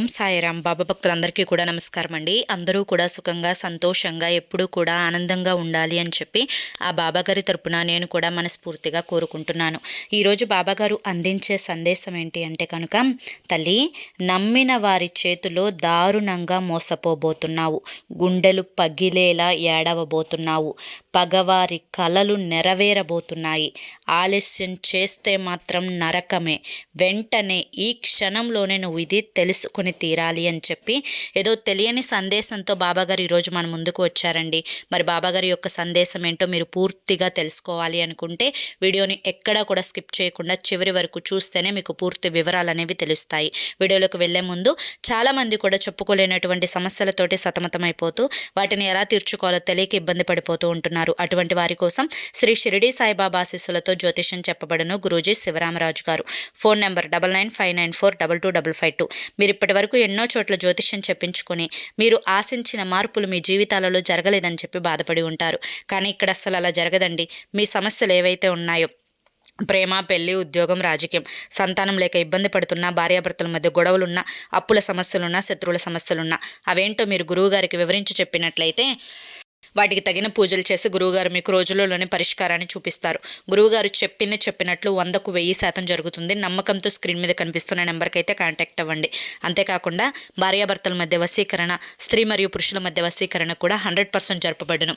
ఓం సాయిరాం. బాబా భక్తులందరికీ కూడా నమస్కారం అండి. అందరూ కూడా సుఖంగా సంతోషంగా ఎప్పుడూ కూడా ఆనందంగా ఉండాలి అని చెప్పి ఆ బాబాగారి తరపున నేను కూడా మనస్ఫూర్తిగా కోరుకుంటున్నాను. ఈరోజు బాబాగారు అందించే సందేశం ఏంటి అంటే కనుక, తల్లి, నమ్మిన వారి చేతిలో దారుణంగా మోసపోబోతున్నావు, గుండెలు పగిలేలా ఏడవబోతున్నావు, పగవారి కలలు నెరవేరబోతున్నాయి, ఆలస్యం చేస్తే మాత్రం నరకమే, వెంటనే ఈ క్షణంలోనే నువ్వు ఇది తెలుసుకొని తీరాలి అని చెప్పి ఏదో తెలియని సందేశంతో బాబాగారు ఈరోజు మన ముందుకు వచ్చారండి. మరి బాబాగారి యొక్క సందేశం ఏంటో మీరు పూర్తిగా తెలుసుకోవాలి అనుకుంటే వీడియోని ఎక్కడా కూడా స్కిప్ చేయకుండా చివరి వరకు చూస్తేనే మీకు పూర్తి వివరాలు అనేవి తెలుస్తాయి. వీడియోలోకి వెళ్లే ముందు చాలామంది కూడా చెప్పుకోలేనటువంటి సమస్యలతోటి సతమతమైపోతూ వాటిని ఎలా తీర్చుకోవాలో తెలియక ఇబ్బంది పడిపోతూ ఉంటున్నారు. అటువంటి వారి కోసం శ్రీ షిరిడి సాయిబాబా ఆశీస్సులతో జ్యోతిష్యం చెప్పబడను గురూజీ శివరామరాజు గారు. Phone number 9959422552. మీరు ఇప్పటి వరకు ఎన్నో చోట్ల జ్యోతిష్యం చెప్పించుకొని మీరు ఆశించిన మార్పులు మీ జీవితాలలో జరగలేదని చెప్పి బాధపడి ఉంటారు. కానీ ఇక్కడ అసలు అలా జరగదండి. మీ సమస్యలు ఏవైతే ఉన్నాయో, ప్రేమ, పెళ్లి, ఉద్యోగం, రాజకీయం, సంతానం లేక ఇబ్బంది పడుతున్నా, భార్యాభర్తల మధ్య గొడవలున్నా, అప్పుల సమస్యలున్నా, శత్రువుల సమస్యలున్నా, అవేంటో మీరు గురువు గారికి వివరించి చెప్పినట్లయితే వాటికి తగిన పూజలు చేసి గురువుగారు మీకు రోజులలోనే పరిష్కారాన్ని చూపిస్తారు. గురువుగారు చెప్పినట్లు 100కు 1000% జరుగుతుంది. నమ్మకంతో స్క్రీన్ మీద కనిపిస్తున్న నెంబర్కి అయితే కాంటాక్ట్ అవ్వండి. అంతేకాకుండా భార్యాభర్తల మధ్య వశీకరణ, స్త్రీ మరియు పురుషుల మధ్య వశీకరణ కూడా 100% జరపబడును.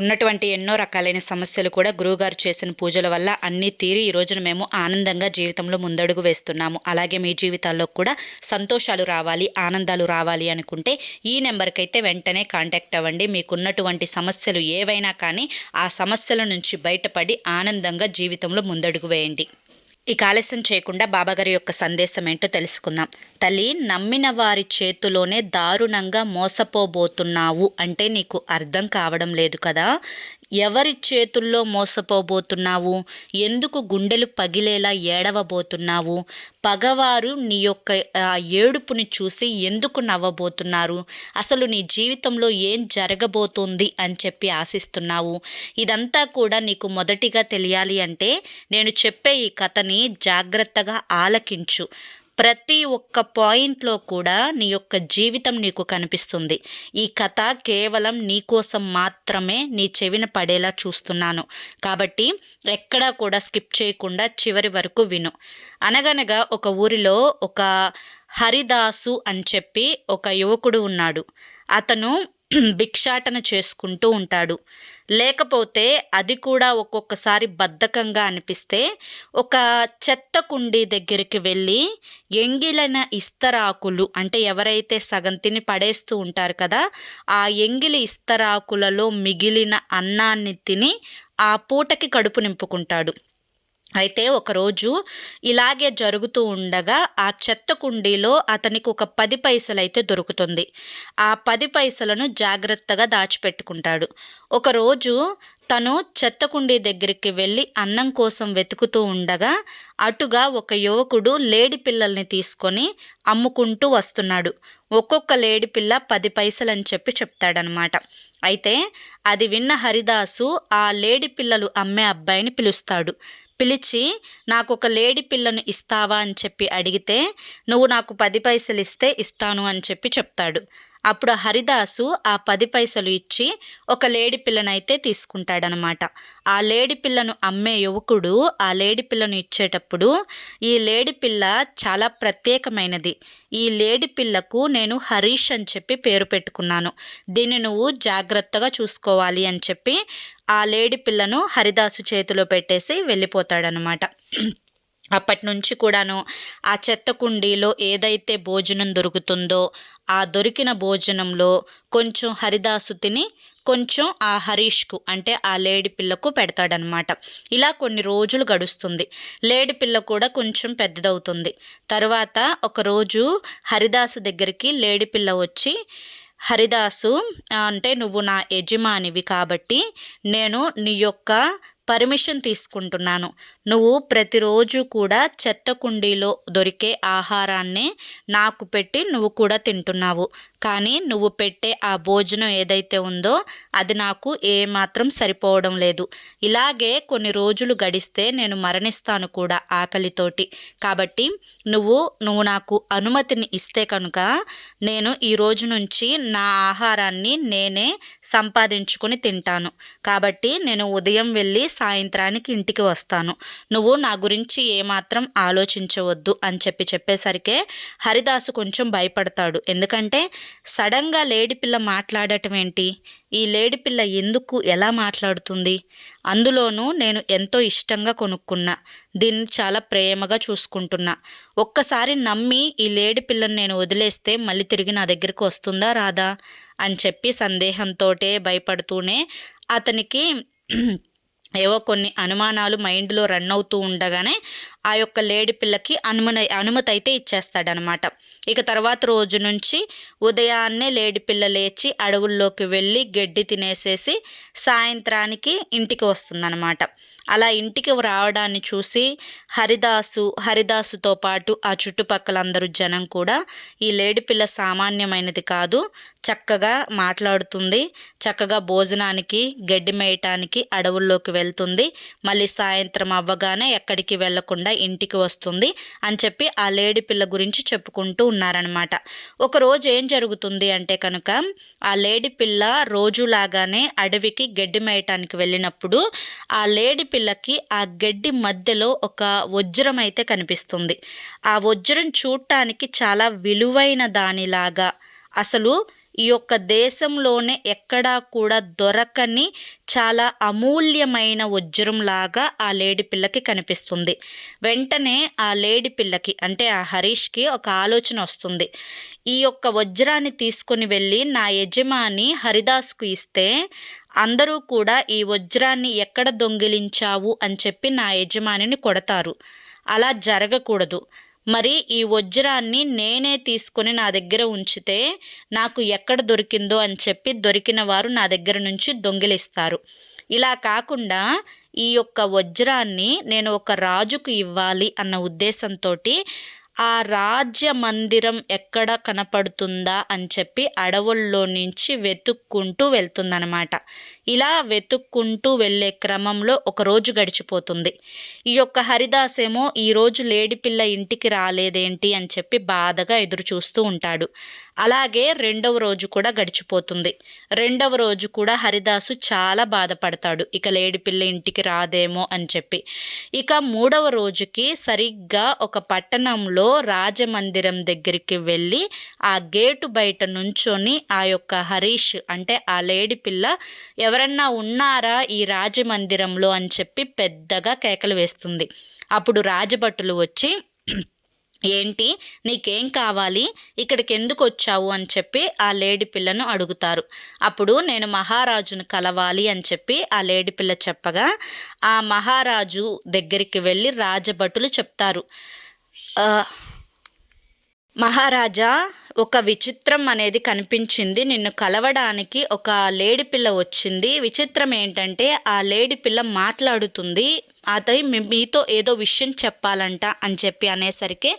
ఉన్నటువంటి ఎన్నో రకాలైన సమస్యలు కూడా గురువుగారు చేసిన పూజల వల్ల అన్నీ తీరి ఈ రోజున మేము ఆనందంగా జీవితంలో ముందడుగు వేస్తున్నాము. అలాగే మీ జీవితాల్లో కూడా సంతోషాలు రావాలి, ఆనందాలు రావాలి అనుకుంటే ఈ నెంబర్కి అయితే వెంటనే కాంటాక్ట్ అవ్వండి. మీకున్నటువంటి సమస్యలు ఏవైనా కానీ ఆ సమస్యల నుంచి బయటపడి ఆనందంగా జీవితంలో ముందడుగు వేయండి. ఇక ఆలస్యం చేయకుండా బాబాగారి యొక్క సందేశం ఏంటో తెలుసుకుందాం. తల్లి, నమ్మిన వారి చేతిలోనే దారుణంగా మోసపోబోతున్నావు అంటే నీకు అర్థం కావడం లేదు కదా. ఎవరి చేతుల్లో మోసపోబోతున్నావు? ఎందుకు గుండెలు పగిలేలా ఏడవబోతున్నావు? పగవారు నీ యొక్క ఏడుపుని చూసి ఎందుకు నవ్వబోతున్నారు? అసలు నీ జీవితంలో ఏం జరగబోతుంది అని చెప్పి ఆశిస్తున్నావు? ఇదంతా కూడా నీకు మొదటిగా తెలియాలి అంటే నేను చెప్పే ఈ కథని జాగ్రత్తగా ఆలకించు. ప్రతి ఒక్క పాయింట్లో కూడా నీ యొక్క జీవితం నీకు కనిపిస్తుంది. ఈ కథ కేవలం నీ కోసం మాత్రమే నీ చెవిన పడేలా చూస్తున్నాను కాబట్టి ఎక్కడా కూడా స్కిప్ చేయకుండా చివరి వరకు విను. అనగనగా ఒక ఊరిలో ఒక హరిదాసు అని చెప్పి ఒక యువకుడు ఉన్నాడు. అతను భిక్షాటన చేసుకుంటూ ఉంటాడు. లేకపోతే అది కూడా ఒక్కొక్కసారి బద్ధకంగా అనిపిస్తే ఒక చెత్త కుండీ దగ్గరికి వెళ్ళి ఎంగిలిన ఇస్తరాకులు, అంటే ఎవరైతే సగం తిని పడేస్తూ ఉంటారు కదా, ఆ ఎంగిలి ఇస్తరాకులలో మిగిలిన అన్నాన్ని తిని ఆ పూటకి కడుపు నింపుకుంటాడు. అయితే ఒకరోజు ఇలాగే జరుగుతూ ఉండగా ఆ చెత్త కుండీలో అతనికి ఒక 10 పైసలు అయితే దొరుకుతుంది. ఆ 10 పైసలను జాగ్రత్తగా దాచిపెట్టుకుంటాడు. ఒకరోజు తను చెత్త కుండీ దగ్గరికి వెళ్ళి అన్నం కోసం వెతుకుతూ ఉండగా అటుగా ఒక యువకుడు లేడి పిల్లల్ని తీసుకొని అమ్ముకుంటూ వస్తున్నాడు. ఒక్కొక్క లేడి పిల్ల 10 పైసలు అని చెప్పి చెప్తాడనమాట. అయితే అది విన్న హరిదాసు ఆ లేడి పిల్లలు అమ్మే అబ్బాయిని పిలుస్తాడు. పిలిచి, నాకు ఒక లేడి పిల్లను ఇస్తావా అని చెప్పి అడిగితే, నువ్వు నాకు 10 పైసలు ఇస్తే ఇస్తాను అని చెప్పి చెప్తాడు. అప్పుడు హరిదాసు ఆ 10 పైసలు ఇచ్చి ఒక లేడి పిల్లనైతే తీసుకుంటాడనమాట. ఆ లేడి పిల్లను అమ్మే యువకుడు ఆ లేడి పిల్లను ఇచ్చేటప్పుడు, ఈ లేడి పిల్ల చాలా ప్రత్యేకమైనది, ఈ లేడి పిల్లకు నేను హరీష్ అని చెప్పి పేరు పెట్టుకున్నాను, దీన్ని నువ్వు జాగ్రత్తగా చూసుకోవాలి అని చెప్పి ఆ లేడి పిల్లను హరిదాసు చేతిలో పెట్టేసి వెళ్ళిపోతాడనమాట. అప్పటి నుంచి కూడాను ఆ చెత్త కుండీలో ఏదైతే భోజనం దొరుకుతుందో ఆ దొరికిన భోజనంలో కొంచెం హరిదాసు తిని కొంచెం ఆ హరీష్కు, అంటే ఆ లేడి పిల్లకు పెడతాడనమాట. ఇలా కొన్ని రోజులు గడుస్తుంది. లేడి పిల్ల కూడా కొంచెం పెద్దదవుతుంది. తర్వాత ఒకరోజు హరిదాసు దగ్గరికి లేడి పిల్ల వచ్చి, హరిదాసు, అంటే నువ్వు నా యజమానివి కాబట్టి నేను నీ యొక్క పర్మిషన్ తీసుకుంటున్నాను. నువ్వు ప్రతిరోజు కూడా చెత్త కుండీలో దొరికే ఆహారాన్ని నాకు పెట్టి నువ్వు కూడా తింటున్నావు. కానీ నువ్వు పెట్టే ఆ భోజనం ఏదైతే ఉందో అది నాకు ఏమాత్రం సరిపోవడం లేదు. ఇలాగే కొన్ని రోజులు గడిస్తే నేను మరణిస్తాను కూడా ఆకలితోటి. కాబట్టి నువ్వు నాకు అనుమతిని ఇస్తే కనుక నేను ఈ రోజు నుంచి నా ఆహారాన్ని నేనే సంపాదించుకొని తింటాను. కాబట్టి నేను ఉదయం వెళ్ళి సాయంత్రానికి ఇంటికి వస్తాను. నువ్వు నా గురించి ఏమాత్రం ఆలోచించవద్దు అని చెప్పేసరికే హరిదాసు కొంచెం భయపడతాడు. ఎందుకంటే సడన్గా లేడిపిల్ల మాట్లాడటం ఏంటి, ఈ లేడిపిల్ల ఎందుకు ఎలా మాట్లాడుతుంది, అందులోనూ నేను ఎంతో ఇష్టంగా కొనుక్కున్నా, దీన్ని చాలా ప్రేమగా చూసుకుంటున్నా, ఒక్కసారి నమ్మి ఈ లేడిపిల్లని నేను వదిలేస్తే మళ్ళీ తిరిగి నా దగ్గరికి వస్తుందా రాదా అని చెప్పి సందేహంతోటే భయపడుతూనే అతనికి ఏవో కొన్ని అనుమానాలు మైండ్లో రన్ అవుతూ ఉండగానే ఆ యొక్క లేడి పిల్లకి అనుమతి అయితే ఇచ్చేస్తాడనమాట. ఇక తర్వాత రోజు నుంచి ఉదయాన్నే లేడి పిల్ల లేచి అడవుల్లోకి వెళ్ళి గడ్డి తినేసేసి సాయంత్రానికి ఇంటికి వస్తుందన్నమాట. అలా ఇంటికి రావడాన్ని చూసి హరిదాసుతో పాటు ఆ చుట్టుపక్కల అందరూ జనం కూడా ఈ లేడి పిల్ల సామాన్యమైనది కాదు, చక్కగా మాట్లాడుతుంది, చక్కగా భోజనానికి గడ్డి మేయటానికి అడవుల్లోకి వెళ్తుంది, మళ్ళీ సాయంత్రం అవ్వగానే ఎక్కడికి వెళ్లకుండా ఇంటికి వస్తుంది అని చెప్పి ఆ లేడి పిల్ల గురించి చెప్పుకుంటూ ఉన్నారనమాట. ఒకరోజు ఏం జరుగుతుంది అంటే కనుక ఆ లేడి పిల్ల రోజులాగానే అడవికి గడ్డి మేయటానికి వెళ్ళినప్పుడు ఆ లేడి పిల్లకి ఆ గడ్డి మధ్యలో ఒక వజ్రం అయితే కనిపిస్తుంది. ఆ వజ్రం చూడటానికి చాలా విలువైన దానిలాగా, అసలు ఈ యొక్క దేశంలోనే ఎక్కడా కూడా దొరకని చాలా అమూల్యమైన వజ్రంలాగా ఆ లేడి పిల్లకి కనిపిస్తుంది. వెంటనే ఆ లేడి పిల్లకి అంటే ఆ హరీష్కి ఒక ఆలోచన వస్తుంది. ఈ యొక్క వజ్రాన్ని తీసుకొని వెళ్ళి నా యజమాని హరిదాసుకు ఇస్తే అందరూ కూడా ఈ వజ్రాన్ని ఎక్కడ దొంగిలించావు అని చెప్పి నా యజమానిని కొడతారు. అలా జరగకూడదు. మరి ఈ వజ్రాన్ని నేనే తీసుకొని నా దగ్గర ఉంచితే నాకు ఎక్కడ దొరికిందో అని చెప్పి దొరికిన వారు నా దగ్గర నుంచి దొంగిలిస్తారు. ఇలా కాకుండా ఈ యొక్క వజ్రాన్ని నేను ఒక రాజుకు ఇవ్వాలి అన్న ఉద్దేశంతో ఆ రాజ్య మందిరం ఎక్కడ కనపడుతుందా అని చెప్పి అడవుల్లో నుంచి వెతుక్కుంటూ వెళ్తుందనమాట. ఇలా వెతుక్కుంటూ వెళ్ళే క్రమంలో ఒక రోజు గడిచిపోతుంది. ఈ యొక్క హరిదాస్ ఏమో ఈరోజు లేడిపిల్ల ఇంటికి రాలేదేంటి అని చెప్పి బాధగా ఎదురు చూస్తూ ఉంటాడు. అలాగే రెండవ రోజు కూడా గడిచిపోతుంది. రెండవ రోజు కూడా హరిదాసు చాలా బాధపడతాడు, ఇక లేడిపిల్ల ఇంటికి రాదేమో అని చెప్పి. ఇక మూడవ రోజుకి సరిగ్గా ఒక పట్టణంలో రాజమందిరం దగ్గరికి వెళ్ళి ఆ గేటు బయట నుంచొని ఆ యొక్క హరీష్ అంటే ఆ లేడి పిల్ల ఎవరన్నా ఉన్నారా ఈ రాజమందిరంలో అని చెప్పి పెద్దగా కేకలు వేస్తుంది. అప్పుడు రాజభటులు వచ్చి ఏంటి నీకేం కావాలి, ఇక్కడికి ఎందుకు వచ్చావు అని చెప్పి ఆ లేడి పిల్లను అడుగుతారు. అప్పుడు నేను మహారాజును కలవాలి అని చెప్పి ఆ లేడి పిల్ల చెప్పగా ఆ మహారాజు దగ్గరికి వెళ్ళి రాజభటులు చెప్తారు, మహారాజా ఒక విచిత్రం అనేది కనిపించింది, నిన్ను కలవడానికి ఒక లేడి పిల్ల వచ్చింది. విచిత్రం ఏంటంటే ఆ లేడి పిల్ల మాట్లాడుతుంది, అది మీతో ఏదో విషయం చెప్పాలంట అని చెప్పి అనేసరికి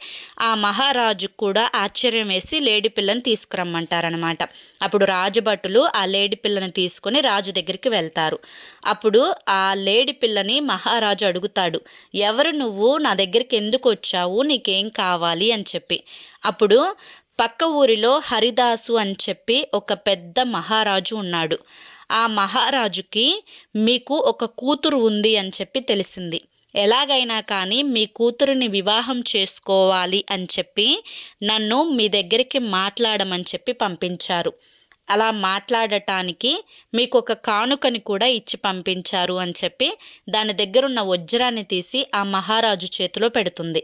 ఆ మహారాజు కూడా ఆశ్చర్యం వేసి లేడి పిల్లని తీసుకురమ్మంటారనమాట. అప్పుడు రాజభటులు ఆ లేడి పిల్లని తీసుకొని రాజు దగ్గరికి వెళ్తారు. అప్పుడు ఆ లేడి పిల్లని మహారాజు అడుగుతాడు, ఎవరు నువ్వు, నా దగ్గరికి ఎందుకు వచ్చావు, నీకేం కావాలి అని చెప్పి. అప్పుడు పక్క ఊరిలో హరిదాసు అని చెప్పి ఒక పెద్ద మహారాజు ఉన్నాడు. ఆ మహారాజుకి మీకు ఒక కూతురు ఉంది అని చెప్పి తెలిసింది, ఎలాగైనా కానీ మీ కూతురుని వివాహం చేసుకోవాలి అని చెప్పి నన్ను మీ దగ్గరికి మాట్లాడమని చెప్పి పంపించారు. అలా మాట్లాడటానికి మీకు ఒక కానుకని కూడా ఇచ్చి పంపించారు అని చెప్పి దాని దగ్గరున్న వజ్రాన్ని తీసి ఆ మహారాజు చేతిలో పెడుతుంది.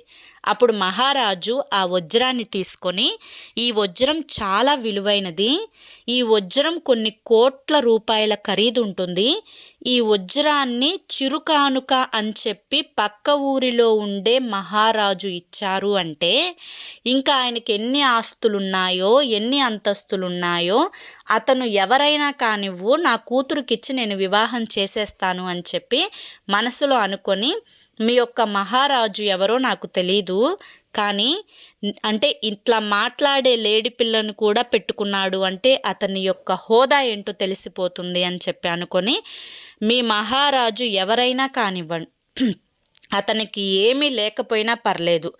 అప్పుడు మహారాజు ఆ వజ్రాన్ని తీసుకొని, ఈ వజ్రం చాలా విలువైనది, ఈ వజ్రం కొన్ని కోట్ల రూపాయల ఖరీదు ఉంటుంది, ఈ వజ్రాన్ని చిరుకానుక అని చెప్పి పక్క ఊరిలో ఉండే మహారాజు ఇచ్చారు అంటే ఇంకా ఆయనకి ఎన్ని ఆస్తులున్నాయో ఎన్ని అంతస్తులున్నాయో అతను ఎవరైనా కానివ్వు నా కూతురుకిచ్చి నేను వివాహం చేసేస్తాను అని చెప్పి మనసులో అనుకొని మీ యొక్క మహారాజు ఎవరో నాకు తెలీదు, కానీ అంటే ఇట్లా మాట్లాడే లేడి పిల్లను కూడా పెట్టుకున్నాడు అంటే అతని యొక్క హోదా ఏంటో తెలిసిపోతుంది అని చెప్పి అనుకొని, మీ మహారాజు ఎవరైనా కానివ్వండి, అతనికి ఏమీ లేకపోయినా పర్లేదు,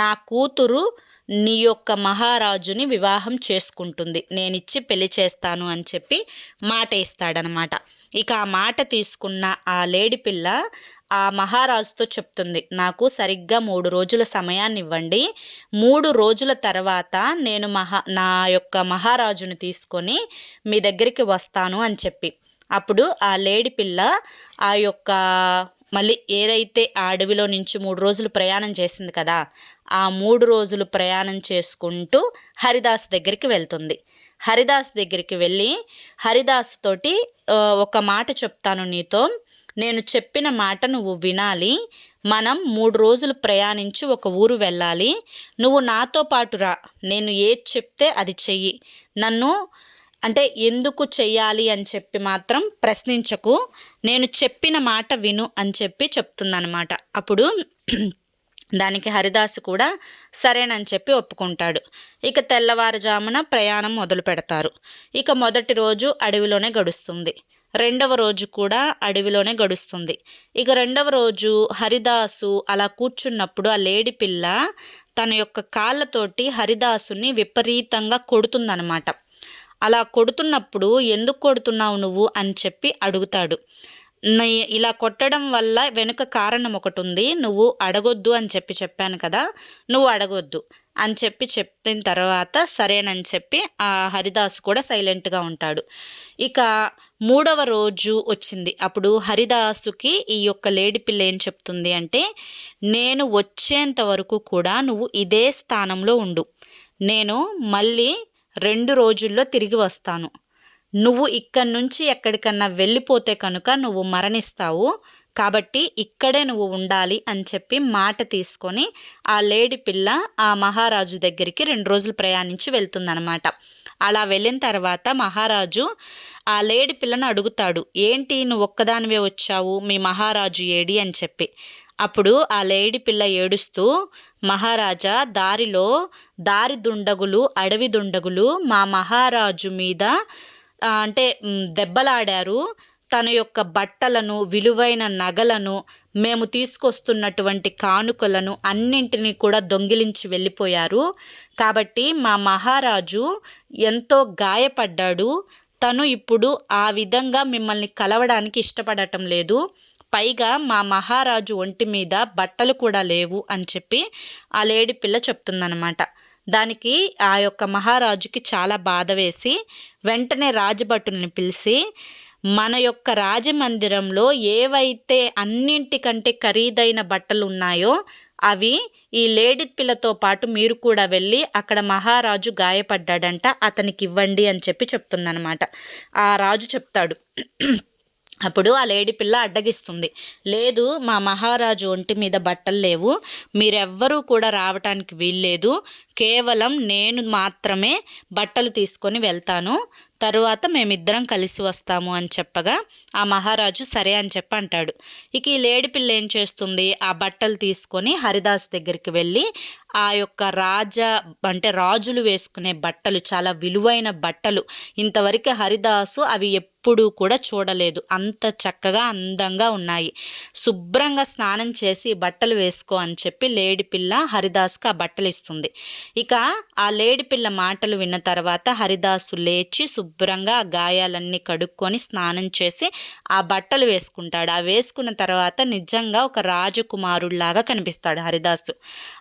నా కూతురు నీ యొక్క మహారాజుని వివాహం చేసుకుంటుంది, నేనిచ్చి పెళ్లి చేస్తాను అని చెప్పి మాట ఇస్తాడనమాట. ఇక ఆ మాట తీసుకున్న ఆ లేడి పిల్ల ఆ మహారాజుతో చెప్తుంది, నాకు సరిగ్గా 3 రోజుల సమయాన్ని ఇవ్వండి, 3 రోజుల తర్వాత నేను నా యొక్క మహారాజుని తీసుకొని మీ దగ్గరికి వస్తాను అని చెప్పి. అప్పుడు ఆ లేడి పిల్ల ఆ యొక్క మళ్ళీ ఏదైతే ఆ అడవిలో నుంచి 3 రోజులు ప్రయాణం చేసింది కదా, ఆ 3 రోజులు ప్రయాణం చేసుకుంటూ హరిదాస్ దగ్గరికి వెళ్తుంది. హరిదాస్ దగ్గరికి వెళ్ళి హరిదాస్ తోటి ఒక మాట చెప్తాను నీతో, నేను చెప్పిన మాట నువ్వు వినాలి, మనం 3 రోజులు ప్రయాణించి ఒక ఊరు వెళ్ళాలి, నువ్వు నాతో పాటు రా, నేను ఏది చెప్తే అది చెయ్యి, నన్ను అంటే ఎందుకు చెయ్యాలి అని చెప్పి మాత్రం ప్రశ్నించకు, నేను చెప్పిన మాట విను అని చెప్పి చెప్తుందనమాట. అప్పుడు దానికి హరిదాసు కూడా సరేనని చెప్పి ఒప్పుకుంటాడు. ఇక తెల్లవారుజామున ప్రయాణం మొదలు పెడతారు. ఇక మొదటి రోజు అడవిలోనే గడుస్తుంది, రెండవ రోజు కూడా అడవిలోనే గడుస్తుంది. ఇక రెండవ రోజు హరిదాసు అలా కూర్చున్నప్పుడు ఆ లేడి పిల్ల తన యొక్క కాళ్ళతోటి హరిదాసుని విపరీతంగా కొడుతుందనమాట. అలా కొడుతున్నప్పుడు ఎందుకు కొడుతున్నావు నువ్వు అని చెప్పి అడుగుతాడు. ఇలా కొట్టడం వల్ల వెనుక కారణం ఒకటి ఉంది, నువ్వు అడగొద్దు అని చెప్పి చెప్పాను కదా, నువ్వు అడగొద్దు అని చెప్పి చెప్పిన తర్వాత సరేనని చెప్పి ఆ హరిదాసు కూడా సైలెంట్గా ఉంటాడు. ఇక 3వ రోజు వచ్చింది. అప్పుడు హరిదాసుకి ఈ యొక్క లేడి పిల్ల ఏం చెప్తుంది అంటే, నేను వచ్చేంత వరకు కూడా నువ్వు ఇదే స్థానంలో ఉండు, నేను మళ్ళీ 2 రోజుల్లో తిరిగి వస్తాను, నువ్వు ఇక్కడి నుంచి ఎక్కడికన్నా వెళ్ళిపోతే కనుక నువ్వు మరణిస్తావు, కాబట్టి ఇక్కడే నువ్వు ఉండాలి అని చెప్పి మాట తీసుకొని ఆ లేడి పిల్ల ఆ మహారాజు దగ్గరికి 2 రోజులు ప్రయాణించి వెళ్తుందనమాట. అలా వెళ్ళిన తర్వాత మహారాజు ఆ లేడి పిల్లను అడుగుతాడు, ఏంటి నువ్వు ఒక్కదానివే వచ్చావు, మీ మహారాజు ఏడి అని చెప్పి. అప్పుడు ఆ లేడి పిల్ల ఏడుస్తూ, మహారాజా, దారిలో దారి దుండగులు, అడవి దుండగులు మా మహారాజు మీద అంటే దెబ్బలాడారు, తన యొక్క బట్టలను, విలువైన నగలను, మేము తీసుకొస్తున్నటువంటి కానుకలను అన్నింటినీ కూడా దొంగిలించి వెళ్ళిపోయారు, కాబట్టి మా మహారాజు ఎంతో గాయపడ్డాడు, తను ఇప్పుడు ఆ విధంగా మిమ్మల్ని కలవడానికి ఇష్టపడటం లేదు, పైగా మా మహారాజు ఒంటి మీద బట్టలు కూడా లేవు అని చెప్పి ఆ లేడి పిల్ల చెప్తుందనమాట. దానికి ఆ యొక్క మహారాజుకి చాలా బాధ వేసి వెంటనే రాజభటుల్ని పిలిచి, మన యొక్క రాజమందిరంలో ఏవైతే అన్నింటికంటే ఖరీదైన బట్టలు ఉన్నాయో అవి ఈ లేడి పిల్లతో పాటు మీరు కూడా వెళ్ళి అక్కడ మహారాజు గాయపడ్డాడంట, అతనికి ఇవ్వండి అని చెప్పి చెప్తుందనమాట. ఆ రాజు చెప్తాడు. అప్పుడు ఆ లేడి పిల్ల అడ్డగిస్తుంది, లేదు, మా మహారాజు ఒంటి మీద బట్టలు లేవు, మీరెవ్వరూ కూడా రావటానికి వీల్లేదు, కేవలం నేను మాత్రమే బట్టలు తీసుకొని వెళ్తాను, తరువాత మేమిద్దరం కలిసి వస్తాము అని చెప్పగా ఆ మహారాజు సరే అని చెప్పి అంటాడు. ఇక ఈ లేడి పిల్ల ఏం చేస్తుంది, ఆ బట్టలు తీసుకొని హరిదాస్ దగ్గరికి వెళ్ళి ఆ యొక్క రాజులు వేసుకునే బట్టలు, చాలా విలువైన బట్టలు, ఇంతవరకు హరిదాసు అవి ఎప్పుడూ కూడా చూడలేదు, అంత చక్కగా అందంగా ఉన్నాయి, శుభ్రంగా స్నానం చేసి బట్టలు వేసుకో అని చెప్పి లేడి పిల్ల హరిదాస్కి ఆ బట్టలు ఇస్తుంది. ఇక ఆ లేడి పిల్ల మాటలు విన్న తర్వాత హరిదాసు లేచి శుభ్రంగా ఆ గాయాలన్నీ కడుక్కొని స్నానం చేసి ఆ బట్టలు వేసుకుంటాడు. ఆ వేసుకున్న తర్వాత నిజంగా ఒక రాజకుమారుడిలాగా కనిపిస్తాడు హరిదాసు.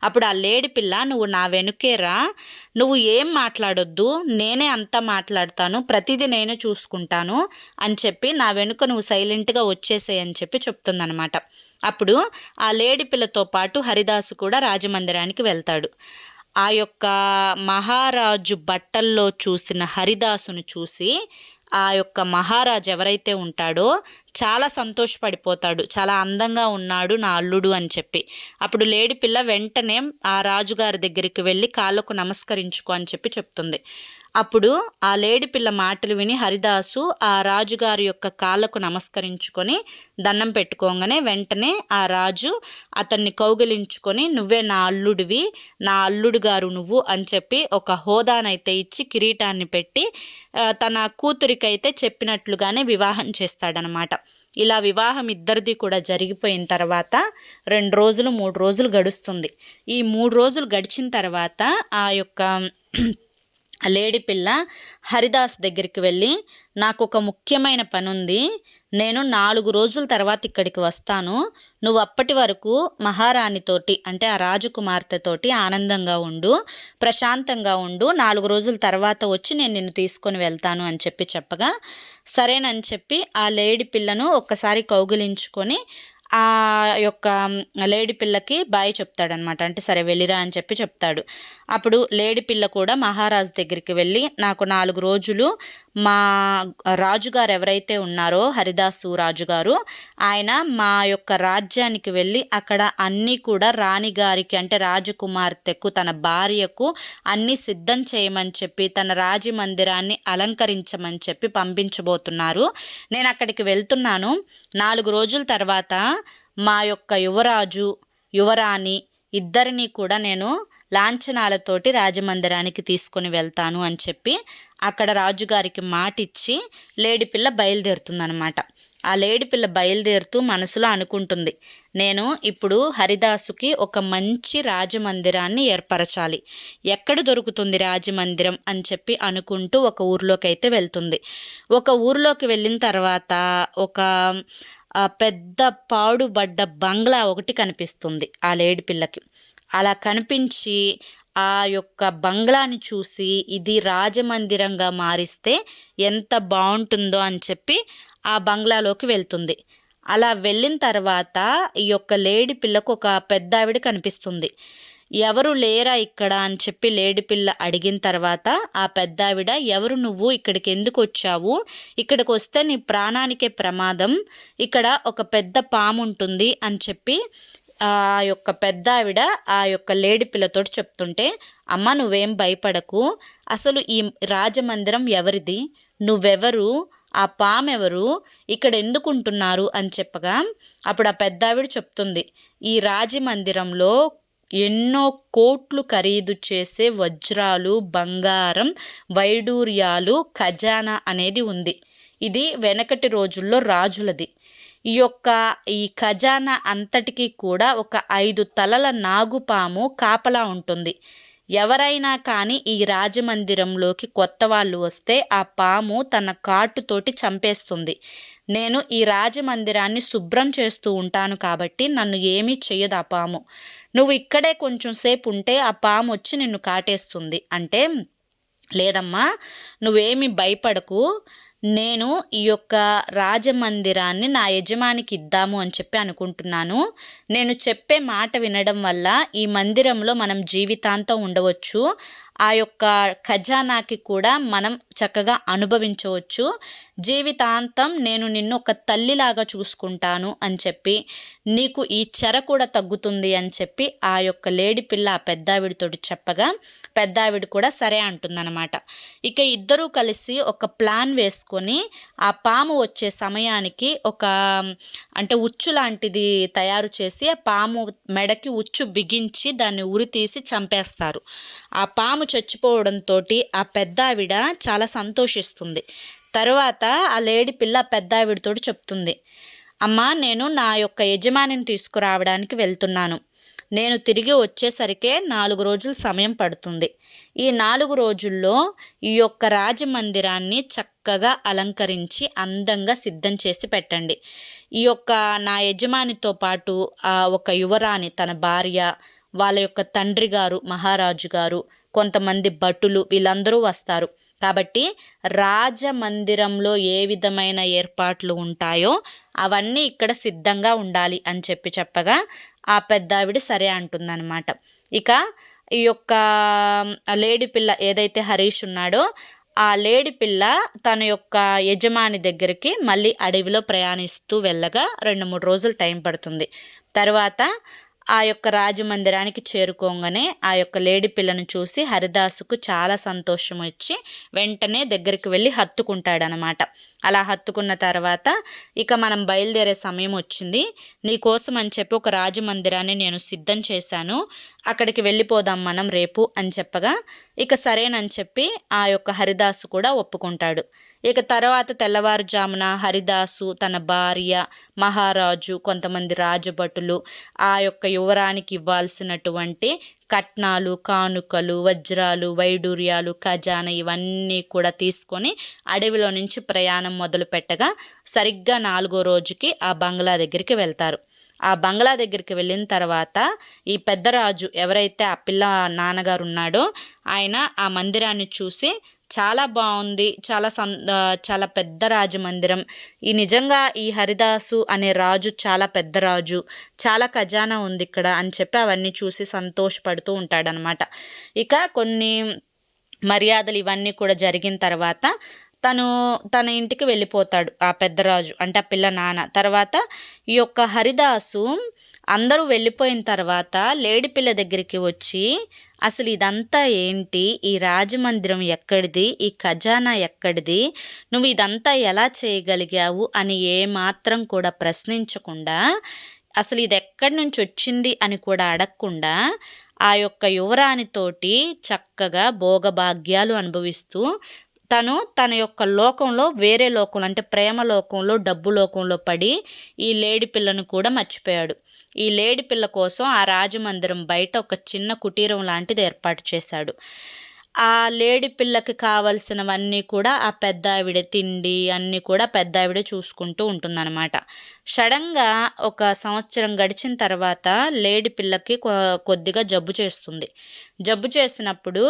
అప్పుడు ఆ లేడి పిల్ల, నువ్వు నా వెనుకే రా, నువ్వు ఏం మాట్లాడొద్దు, నేనే అంతా మాట్లాడతాను, ప్రతిదీ నేనే చూసుకుంటాను అని చెప్పి నా వెనుక నువ్వు సైలెంట్గా వచ్చేసేయ్ అని చెప్పి చెప్తుందనమాట. అప్పుడు ఆ లేడి పిల్లతో పాటు హరిదాసు కూడా రాజమందిరానికి వెళ్తాడు. ఆ యొక్క మహారాజు బట్టల్లో చూసిన హరిదాసును చూసి ఆ యొక్క మహారాజు ఎవరైతే ఉంటాడో చాలా సంతోషపడిపోతాడు. చాలా అందంగా ఉన్నాడు నా అల్లుడు అని చెప్పి. అప్పుడు లేడి పిల్ల వెంటనే ఆ రాజుగారి దగ్గరికి వెళ్ళి కాళ్ళకు నమస్కరించుకో అని చెప్పి చెప్తుంది. అప్పుడు ఆ లేడి పిల్ల మాటలు విని హరిదాసు ఆ రాజుగారి యొక్క కాళ్ళకు నమస్కరించుకొని దండం పెట్టుకోగానే వెంటనే ఆ రాజు అతన్ని కౌగిలించుకొని నువ్వే నా అల్లుడివి, నా అల్లుడు గారు నువ్వు అని చెప్పి ఒక హోదానైతే ఇచ్చి కిరీటాన్ని పెట్టి తన కూతురికైతే చెప్పినట్లుగానే వివాహం చేస్తాడనమాట. ఇలా వివాహం ఇద్దరిది కూడా జరిగిపోయిన తర్వాత 2 రోజులు 3 రోజులు గడుస్తుంది. ఈ 3 రోజులు గడిచిన తర్వాత ఆ యొక్క లేడి పిల్ల హరిదాస్ దగ్గరికి వెళ్ళి నాకు ఒక ముఖ్యమైన పని ఉంది, నేను 4 రోజుల తర్వాత ఇక్కడికి వస్తాను, నువ్వు అప్పటి వరకు మహారాణితోటి అంటే ఆ రాజకుమార్తెతోటి ఆనందంగా ఉండు, ప్రశాంతంగా ఉండు, 4 రోజుల తర్వాత వచ్చి నేను నిన్ను తీసుకొని వెళ్తాను అని చెప్పి చెప్పగా సరేనని చెప్పి ఆ లేడి పిల్లను ఒక్కసారి కౌగిలించుకొని ఆ యొక్క లేడి పిల్లకి బాయ్ చెప్తాడనమాట. అంటే సరే వెళ్ళిరా అని చెప్పి చెప్తాడు. అప్పుడు లేడి పిల్ల కూడా మహారాజు దగ్గరికి వెళ్ళి నాకు 4 రోజులు మా రాజుగారు ఎవరైతే ఉన్నారో హరిదాసు రాజుగారు ఆయన మా యొక్క రాజ్యానికి వెళ్ళి అక్కడ అన్నీ కూడా రాణిగారికి అంటే రాజకుమార్తెకు తన భార్యకు అన్నీ సిద్ధం చేయమని చెప్పి తన రాజమందిరాన్ని అలంకరించమని చెప్పి పంపించబోతున్నారు. నేను అక్కడికి వెళ్తున్నాను. 4 రోజుల తర్వాత మా యొక్క యువరాజు యువరాణి ఇద్దరినీ కూడా నేను లాంఛనాలతోటి రాజమందిరానికి తీసుకొని వెళ్తాను అని చెప్పి అక్కడ రాజుగారికి మాటిచ్చి లేడిపిల్ల బయలుదేరుతుందనమాట. ఆ లేడిపిల్ల బయలుదేరుతూ మనసులో అనుకుంటుంది, నేను ఇప్పుడు హరిదాసుకి ఒక మంచి రాజమందిరాన్ని ఏర్పరచాలి, ఎక్కడ దొరుకుతుంది రాజమందిరం అని చెప్పి అనుకుంటూ ఒక ఊర్లోకి అయితే వెళ్తుంది. ఒక ఊర్లోకి వెళ్ళిన తర్వాత ఒక పెద్ద పాడుబడ్డ బంగ్లా ఒకటి కనిపిస్తుంది ఆ లేడి పిల్లకి. అలా కనిపించి ఆ యొక్క బంగ్లాని చూసి ఇది రాజమందిరంగా మారిస్తే ఎంత బాగుంటుందో అని చెప్పి ఆ బంగ్లాలోకి వెళ్తుంది. అలా వెళ్ళిన తర్వాత ఈ యొక్క లేడి పిల్లకు ఒక పెద్ద ఆవిడ కనిపిస్తుంది. ఎవరు లేరా ఇక్కడ అని చెప్పి లేడి పిల్ల అడిగిన తర్వాత ఆ పెద్ద ఆవిడ ఎవరు నువ్వు, ఇక్కడికి ఎందుకు వచ్చావు, ఇక్కడికి వస్తే నీ ప్రాణానికే ప్రమాదం, ఇక్కడ ఒక పెద్ద పాము ఉంటుంది అని చెప్పి ఆ యొక్క పెద్ద ఆవిడ ఆ యొక్క లేడి పిల్లతోటి చెప్తుంటే, అమ్మ నువ్వేం భయపడకు, అసలు ఈ రాజమందిరం ఎవరిది, నువ్వెవరు, ఆ పాము ఎవరు, ఇక్కడ ఎందుకుంటున్నారు అని చెప్పగా అప్పుడు ఆ పెద్ద ఆవిడ చెప్తుంది, ఈ రాజమందిరంలో ఎన్నో కోట్లు ఖరీదు చేసే వజ్రాలు, బంగారం, వైడూర్యాలు, ఖజానా అనేది ఉంది. ఇది వెనకటి రోజుల్లో రాజులది. ఈ ఖజానా అంతటికీ కూడా ఒక 5 తలల నాగుపాము కాపలా ఉంటుంది. ఎవరైనా కానీ ఈ రాజమందిరంలోకి కొత్త వాళ్ళు వస్తే ఆ పాము తన కాటుతోటి చంపేస్తుంది. నేను ఈ రాజమందిరాన్ని శుభ్రం చేస్తూ ఉంటాను కాబట్టి నన్ను ఏమీ చెయ్యదు ఆ పాము. నువ్వు ఇక్కడే కొంచెం సేపు ఉంటే ఆ పాము వచ్చి నిన్ను కాటేస్తుంది అంటే, లేదమ్మా నువ్వేమీ భయపడకు, నేను ఈ యొక్క రాజమందిరాన్ని నా యజమానికి ఇద్దాము అని చెప్పి అనుకుంటున్నాను. నేను చెప్పే మాట వినడం వల్ల ఈ మందిరంలో మనం జీవితాంతం ఉండవచ్చు, ఆ యొక్క ఖజానాకి కూడా మనం చక్కగా అనుభవించవచ్చు, జీవితాంతం నేను నిన్ను ఒక తల్లిలాగా చూసుకుంటాను అని చెప్పి, నీకు ఈ చెర కూడా తగ్గుతుంది అని చెప్పి ఆ యొక్క లేడి పిల్ల ఆ పెద్దావిడితోటి చెప్పగా పెద్దావిడ కూడా సరే అంటుందన్నమాట. ఇక ఇద్దరూ కలిసి ఒక ప్లాన్ వేసుకొని ఆ పాము వచ్చే సమయానికి ఒక అంటే ఉచ్చు లాంటిది తయారు చేసి ఆ పాము మెడకి ఉచ్చు బిగించి దాన్ని ఉరి తీసి చంపేస్తారు. ఆ పాము చచ్చిపోవడంతో ఆ పెద్దావిడ చాలా సంతోషిస్తుంది. తర్వాత ఆ లేడి పిల్ల పెద్దావిడితో చెప్తుంది, అమ్మా నేను నా యొక్క యజమానిని తీసుకురావడానికి వెళ్తున్నాను, నేను తిరిగి వచ్చేసరికే 4 రోజులు సమయం పడుతుంది. ఈ 4 రోజుల్లో ఈ యొక్క రాజమందిరాన్ని చక్కగా అలంకరించి అందంగా సిద్ధం చేసి పెట్టండి. ఈ యొక్క నా యజమానితో పాటు ఒక యువరాణి తన భార్య, వాళ్ళ యొక్క తండ్రి గారు మహారాజు గారు, కొంతమంది భటులు వీళ్ళందరూ వస్తారు. కాబట్టి రాజమందిరంలో ఏ విధమైన ఏర్పాట్లు ఉంటాయో అవన్నీ ఇక్కడ సిద్ధంగా ఉండాలి అని చెప్పగా ఆ పెద్దావిడ సరే అంటుందన్నమాట. ఇక ఈ యొక్క లేడి పిల్ల ఏదైతే హరీష్ ఉన్నాడో ఆ లేడి పిల్ల తన యొక్క యజమాని దగ్గరికి మళ్ళీ అడవిలో ప్రయాణిస్తూ వెళ్ళగా 2-3 రోజులు టైం పడుతుంది. తర్వాత ఆ యొక్క రాజమందిరానికి చేరుకోగానే ఆ యొక్క లేడి పిల్లను చూసి హరిదాసుకు చాలా సంతోషం వచ్చి వెంటనే దగ్గరికి వెళ్ళి హత్తుకుంటాడనమాట. అలా హత్తుకున్న తర్వాత ఇక మనం బయలుదేరే సమయం వచ్చింది, నీకోసం అని చెప్పి ఒక రాజమందిరాన్ని నేను సిద్ధం చేశాను, అక్కడికి వెళ్ళిపోదాం మనం రేపు అని చెప్పగా ఇక సరేనని చెప్పి ఆ యొక్క హరిదాసు కూడా ఒప్పుకుంటాడు. ఇక తర్వాత తెల్లవారుజామున హరిదాసు, తన భార్య, మహారాజు, కొంతమంది రాజభటులు ఆ యొక్క యువరానికి ఇవ్వాల్సినటువంటి కట్నాలు, కానుకలు, వజ్రాలు, వైడూర్యాలు, ఖజానా ఇవన్నీ కూడా తీసుకొని అడవిలో నుంచి ప్రయాణం మొదలు పెట్టగా సరిగ్గా 4వ రోజుకి ఆ బంగ్లా దగ్గరికి వెళ్తారు. ఆ బంగ్లా దగ్గరికి వెళ్ళిన తర్వాత ఈ పెద్దరాజు ఎవరైతే ఆ పిల్ల నాన్నగారు ఉన్నాడో ఆయన ఆ మందిరాన్ని చూసి చాలా బాగుంది, చాలా పెద్ద రాజమందిరం, నిజంగా ఈ హరిదాసు అనే రాజు చాలా పెద్ద రాజు, చాలా ఖజానా ఉంది ఇక్కడ అని చెప్పి అవన్నీ చూసి సంతోషపడుతూ ఉంటాడనమాట. ఇక కొన్ని మర్యాదలు ఇవన్నీ కూడా జరిగిన తర్వాత తన ఇంటికి వెళ్ళిపోతాడు ఆ పెద్దరాజు, అంటే ఆ పిల్ల నాన్న. తర్వాత ఈ యొక్క హరిదాసు అందరూ వెళ్ళిపోయిన తర్వాత లేడి పిల్ల దగ్గరికి వచ్చి అసలు ఇదంతా ఏంటి, ఈ రాజమందిరం ఎక్కడిది, ఈ ఖజానా ఎక్కడిది, నువ్వు ఇదంతా ఎలా చేయగలిగావు అని ఏమాత్రం కూడా ప్రశ్నించకుండా, అసలు ఇది ఎక్కడి నుంచి వచ్చింది అని కూడా అడగకుండా ఆ యొక్క యువరాణితోటి చక్కగా భోగభాగ్యాలు అనుభవిస్తూ తన యొక్క లోకంలో, వేరే లోకంలో అంటే ప్రేమ లోకంలో, డబ్బు లోకంలో పడి ఈ లేడి పిల్లను కూడా మర్చిపోయాడు. ఈ లేడి పిల్ల కోసం ఆ రాజమందిరం బయట ఒక చిన్న కుటీరం లాంటిది ఏర్పాటు చేశాడు. ఆ లేడి పిల్లకి కావలసినవన్నీ కూడా ఆ పెద్ద ఆవిడ, తిండి అన్నీ కూడా పెద్ద ఆవిడ చూసుకుంటూ ఉంటుందన్నమాట. సడన్గా ఒక సంవత్సరం గడిచిన తర్వాత లేడి పిల్లకి కొద్దిగా జబ్బు చేస్తుంది. జబ్బు చేసినప్పుడు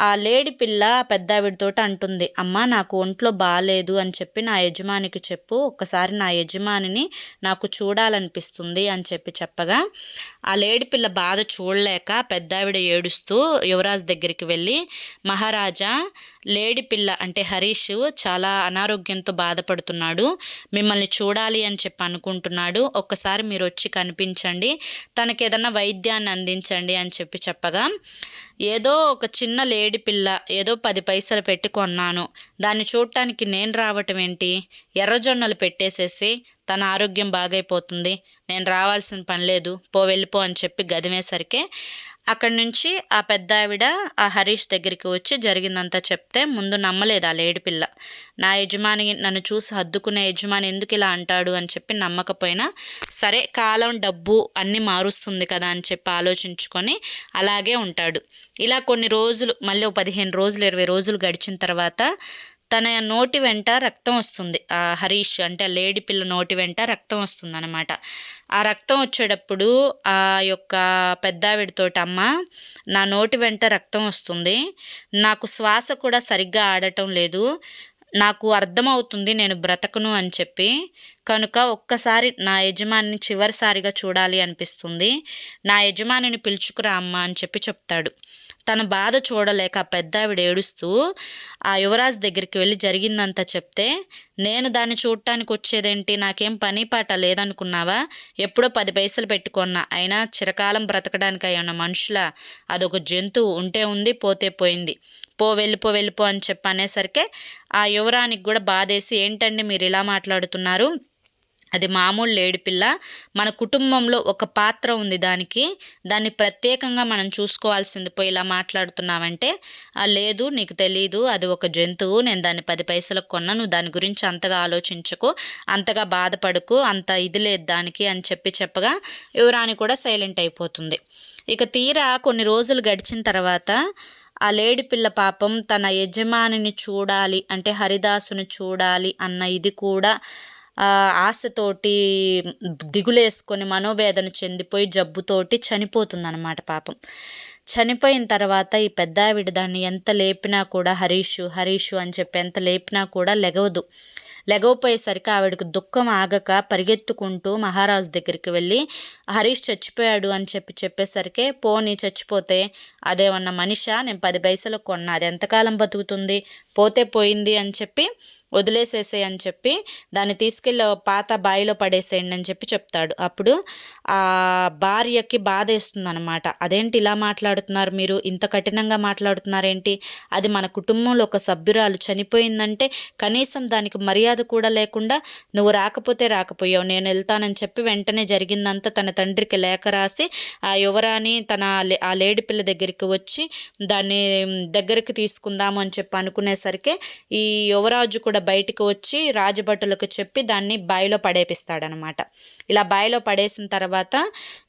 ఆ లేడి పిల్ల పెద్ద ఆవిడతో అంటుంది, అమ్మ నాకు ఒంట్లో బాగాలేదు అని చెప్పి నా యజమానికి చెప్పు, ఒక్కసారి నా యజమానిని నాకు చూడాలనిపిస్తుంది అని చెప్పగా ఆ లేడి పిల్ల బాధ చూడలేక పెద్ద ఆవిడ ఏడుస్తూ యువరాజు దగ్గరికి వెళ్ళి, మహారాజా, లేడి పిల్ల అంటే హరీష్ చాలా అనారోగ్యంతో బాధపడుతున్నాడు, మిమ్మల్ని చూడాలి అని చెప్పి అనుకుంటున్నాడు, ఒక్కసారి మీరు వచ్చి కనిపించండి, తనకి ఏదన్నా వైద్యాన్ని అందించండి అని చెప్పగా ఏదో ఒక చిన్న లేడి పిల్ల ఏదో 10 పైసలు పెట్టి కొన్నాను, దాన్ని చూడటానికి నేను రావటం ఏంటి, ఎర్రజొన్నలు పెట్టేసేసి తన ఆరోగ్యం బాగైపోతుంది, నేను రావాల్సిన పని లేదు, వెళ్ళిపో అని చెప్పి గదిమేసరికి అక్కడి నుంచి ఆ పెద్ద ఆవిడ ఆ హరీష్ దగ్గరికి వచ్చి జరిగిందంతా చెప్తే ముందు నమ్మలేదు ఆ లేడి పిల్ల. నా యజమాని నన్ను చూసి హద్దుకునే యజమాని ఎందుకు ఇలా అంటాడు అని చెప్పి నమ్మకపోయినా సరే కాలం డబ్బు అన్నీ మారుస్తుంది కదా అని చెప్పి ఆలోచించుకొని అలాగే ఉంటాడు. ఇలా కొన్ని రోజులు, మళ్ళీ 15 రోజులు 20 రోజులు గడిచిన తర్వాత తన నోటి వెంట రక్తం వస్తుంది. ఆ హరీష్ అంటే ఆ లేడి పిల్ల నోటి వెంట రక్తం వస్తుంది అనమాట. ఆ రక్తం వచ్చేటప్పుడు ఆ యొక్క పెద్దావిడితోటి, అమ్మ నా నోటి వెంట రక్తం వస్తుంది, నాకు శ్వాస కూడా సరిగ్గా ఆడటం లేదు, నాకు అర్థమవుతుంది నేను బ్రతకను అని చెప్పి, కనుక ఒక్కసారి నా యజమానిని చివరిసారిగా చూడాలి అనిపిస్తుంది, నా యజమానిని పిలుచుకురా అమ్మ అని చెప్తాడు. తన బాధ చూడలేక ఆ పెద్ద ఆవిడ ఏడుస్తూ ఆ యువరాజు దగ్గరికి వెళ్ళి జరిగిందంతా చెప్తే, నేను దాన్ని చూడటానికి వచ్చేదేంటి, నాకేం పని పాట లేదనుకున్నావా, ఎప్పుడో 10 పైసలు పెట్టుకున్నా, అయినా చిరకాలం బ్రతకడానికి అయ్యన్న మనుషుల, అదొక జంతువు, ఉంటే ఉంది పోతే పోయింది, వెళ్ళిపో అని చెప్పి అనేసరికి ఆ యువరానికి కూడా బాధేసి, ఏంటండి మీరు ఇలా మాట్లాడుతున్నారు, అది మామూలు లేడి పిల్ల, మన కుటుంబంలో ఒక పాత్ర ఉంది దాన్ని ప్రత్యేకంగా మనం చూసుకోవాల్సింది పోయి ఇలా మాట్లాడుతున్నావంటే, లేదు నీకు తెలీదు, అది ఒక జంతువు, నేను దాన్ని 10 పైసలకు కొన్నా, నువ్వు దాని గురించి అంతగా ఆలోచించకు, అంతగా బాధపడకు, అంత ఇది లేదు దానికి అని చెప్పగా యువరాణి కూడా సైలెంట్ అయిపోతుంది. ఇక తీరా కొన్ని రోజులు గడిచిన తర్వాత ఆ లేడి పిల్ల పాపం తన యజమానిని చూడాలి అంటే హరిదాసుని చూడాలి అన్న ఇది కూడా ఆశతోటి దిగులేసుకొని మనోవేదన చెందిపోయి జబ్బుతోటి చనిపోతుందన్నమాట పాపం. చనిపోయిన తర్వాత ఈ పెద్దావిడ దాన్ని ఎంత లేపినా కూడా హరీషు హరీషు అని చెప్పి ఎంత లేపినా కూడా లెగవపోయేసరికి ఆవిడకు దుఃఖం ఆగక పరిగెత్తుకుంటూ మహారాజు దగ్గరికి వెళ్ళి హరీష్ చచ్చిపోయాడు అని చెప్పేసరికి పోనీ చచ్చిపోతే అదేమన్నా మనిషా, నేను 10 పైసలకు కొన్నా, అది ఎంతకాలం బతుకుతుంది, పోతే పోయింది అని చెప్పి వదిలేసేసే అని చెప్పి దాన్ని తీసుకెళ్ళి పాత బావిలో పడేసేయండి అని చెప్తాడు. అప్పుడు ఆ భార్యకి బాధ వేస్తుంది అనమాట. అదేంటి ఇలా మాట్లాడుతున్నారు, మీరు ఇంత కఠినంగా మాట్లాడుతున్నారేంటి, అది మన కుటుంబంలో ఒక సభ్యురాలు చనిపోయిందంటే కనీసం దానికి మర్యాద కూడా లేకుండా నువ్వు రాకపోయావు, నేను వెళ్తానని చెప్పి వెంటనే జరిగిందంతా తన తండ్రికి లేఖ రాసి ఆ యువరాణి ఆ లేడి పిల్ల దగ్గరికి వచ్చి దాన్ని దగ్గరికి తీసుకుందాము అని చెప్పి అనుకునేసరికి ఈ యువరాజు కూడా బయటికి వచ్చి రాజభటులకు చెప్పి దాన్ని బావిలో పడేపిస్తాడనమాట. ఇలా బావిలో పడేసిన తర్వాత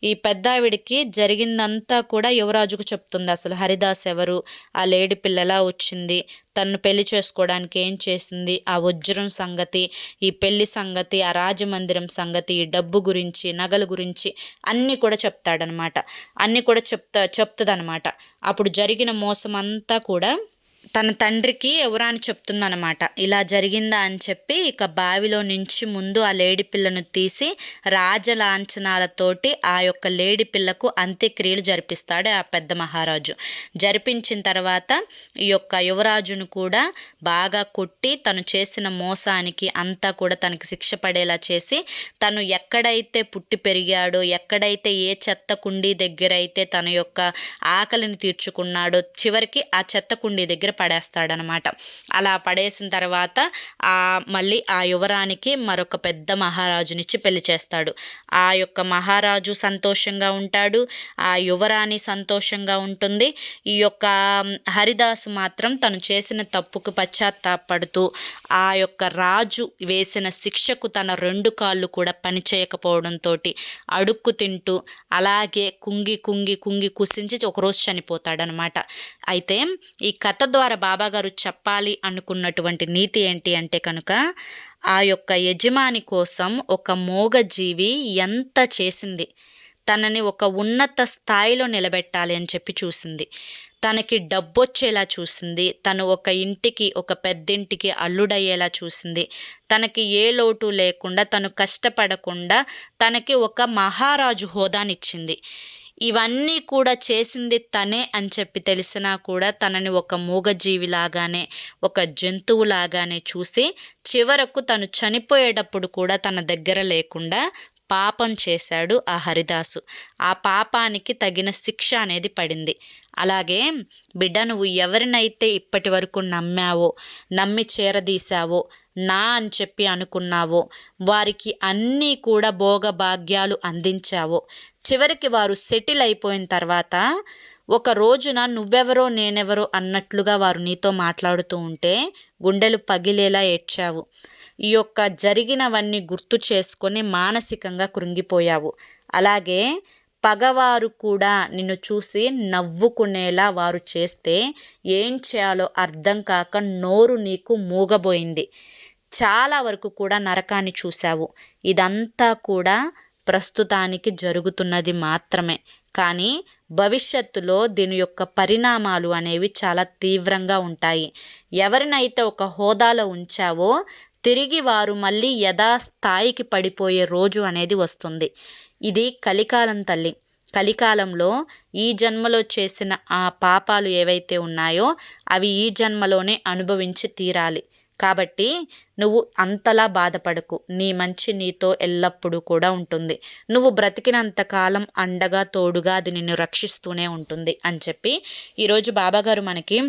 ఈ పెద్దావిడికి జరిగిందంతా కూడా యువరాజుకు చెప్తుంది. అసలు హరిదాస్ ఎవరు, ఆ లేడి పిల్ల ఎలా వచ్చింది, తను పెళ్లి చేసుకోవడానికి ఏం చేసింది, ఆ వజ్రం సంగతి, ఈ పెళ్లి సంగతి, ఆ రాజమందిరం సంగతి, ఈ డబ్బు గురించి, నగల గురించి అన్నీ కూడా చెప్తాడనమాట. అన్నీ కూడా చెప్తుందనమాట. అప్పుడు జరిగిన మోసం అంతా కూడా తన తండ్రికి యువరాణి చెప్తుందనమాట. ఇలా జరిగిందా అని చెప్పి ఇక బావిలో నుంచి ముందు ఆ లేడి పిల్లను తీసి రాజలాంఛనాలతోటి ఆ యొక్క లేడి పిల్లకు అంత్యక్రియలు జరిపిస్తాడు ఆ పెద్ద మహారాజు. జరిపించిన తర్వాత ఈ యొక్క యువరాజును కూడా బాగా కొట్టి తను చేసిన మోసానికి అంతా కూడా తనకి శిక్ష పడేలా చేసి తను ఎక్కడైతే పుట్టి పెరిగాడో, ఎక్కడైతే ఏ చెత్త కుండీ దగ్గర అయితే తన యొక్క ఆకలిని తీర్చుకున్నాడో చివరికి ఆ చెత్త కుండీ దగ్గర పడేస్తాడనమాట. అలా పడేసిన తర్వాత మళ్ళీ ఆ యువరానికి మరొక పెద్ద మహారాజునిచ్చి పెళ్లి చేస్తాడు. ఆ యొక్క మహారాజు సంతోషంగా ఉంటాడు, ఆ యువరాణి సంతోషంగా ఉంటుంది. ఈ యొక్క హరిదాసు మాత్రం తను చేసిన తప్పుకు పశ్చాత్తాపడుతూ ఆ యొక్క రాజు వేసిన శిక్షకు తన 2 కాళ్ళు కూడా పనిచేయకపోవడంతో అడుక్కు తింటూ అలాగే కుంగి కుసించి ఒకరోజు చనిపోతాడనమాట. అయితే ఈ కథ ద్వారా బాబాగారు చెప్పాలి అనుకున్నటువంటి నీతి ఏంటి అంటే కనుక ఆ యొక్క యజమాని కోసం ఒక మూగజీవి ఎంత చేసింది, తనని ఒక ఉన్నత స్థాయిలో నిలబెట్టాలి అని చెప్పి చూసింది, తనకి డబ్బొచ్చేలా చూసింది, తను ఒక ఇంటికి ఒక పెద్దింటికి అల్లుడయ్యేలా చూసింది, తనకి ఏ లోటు లేకుండా తను కష్టపడకుండా తనకి ఒక మహారాజు హోదానిచ్చింది. ఇవన్నీ కూడా చేసింది తనే అని చెప్పి తెలిసినా కూడా తనని ఒక మూగజీవిలాగానే ఒక జంతువులాగానే చూసి చివరకు తను చనిపోయేటప్పుడు కూడా తన దగ్గర లేకుండా పాపం చేశాడు ఆ హరిదాసు. ఆ పాపానికి తగిన శిక్ష అనేది పడింది. అలాగే బిడ్డ, నువ్వు ఎవరినైతే ఇప్పటి వరకు నమ్మి చేరదీశావో, నా అని చెప్పి అనుకున్నావో, వారికి అన్నీ కూడా భోగభాగ్యాలు అందించావో, చివరికి వారు సెటిల్ అయిపోయిన తర్వాత ఒక రోజున నువ్వెవరో నేనెవరో అన్నట్లుగా వారు నీతో మాట్లాడుతూ ఉంటే గుండెలు పగిలేలా ఏడ్చావు. ఈ యొక్క జరిగినవన్నీ గుర్తు చేసుకొని మానసికంగా కృంగిపోయావు. అలాగే పగవారు కూడా నిన్ను చూసి నవ్వుకునేలా వారు చేస్తే ఏం చేయాలో అర్థం కాక నోరు నీకు మూగబోయింది. చాలా వరకు కూడా నరకాన్ని చూశావు. ఇదంతా కూడా ప్రస్తుతానికి జరుగుతున్నది మాత్రమే, కానీ భవిష్యత్తులో దీని యొక్క పరిణామాలు అనేవి చాలా తీవ్రంగా ఉంటాయి. ఎవరినైతే ఒక హోదాలో ఉంచావో తిరిగి వారు మళ్ళీ యథాస్థాయికి పడిపోయే రోజు అనేది వస్తుంది. ఇది కలికాలం తల్లి. కలికాలంలో ఈ జన్మలో చేసిన ఆ పాపాలు ఏవైతే ఉన్నాయో అవి ఈ జన్మలోనే అనుభవించి తీరాలి. కాబట్టి నువ్వు అంతలా బాధపడకు, నీ మంచి నీతో ఎల్లప్పుడూ కూడా ఉంటుంది. నువ్వు బ్రతికినంత కాలం అండగా తోడుగా అది నిన్ను రక్షిస్తూనే ఉంటుంది అని చెప్పి ఈరోజు బాబాగారు మనకి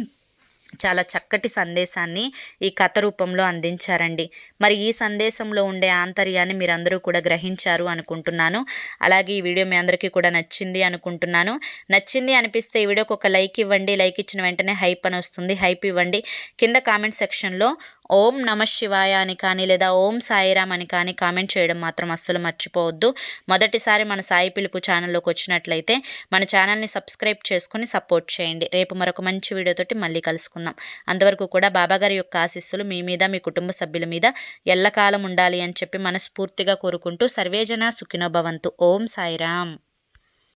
చాలా చక్కటి సందేశాన్ని ఈ కథ రూపంలో అందించారండి. మరి ఈ సందేశంలో ఉండే ఆంతర్యాన్ని మీరందరూ కూడా గ్రహించారు అనుకుంటున్నాను. అలాగే ఈ వీడియో మీ అందరికీ కూడా నచ్చింది అనుకుంటున్నాను. నచ్చింది అనిపిస్తే ఈ వీడియోకి ఒక లైక్ ఇవ్వండి. లైక్ ఇచ్చిన వెంటనే హైప్ అని వస్తుంది, హైప్ ఇవ్వండి. కింద కామెంట్ సెక్షన్లో ఓం నమః శివాయ అని కానీ లేదా ఓం సాయిరామ్ అని కానీ కామెంట్ చేయడం మాత్రం అస్సలు మర్చిపోవద్దు. మొదటిసారి మన సాయి పిలుపు ఛానల్లోకి వచ్చినట్లయితే మన ఛానల్ని సబ్స్క్రైబ్ చేసుకొని సపోర్ట్ చేయండి. రేపు మరొక మంచి వీడియోతోటి మళ్ళీ కలుసుకుందాం. అంతవరకు కూడా బాబాగారి యొక్క ఆశీస్సులు మీ మీద, మీ కుటుంబ సభ్యుల మీద ఎల్లకాలం ఉండాలి అని చెప్పి మనస్ఫూర్తిగా కోరుకుంటూ సర్వేజన సుఖినో భవంతు. ఓం సాయిరామ్.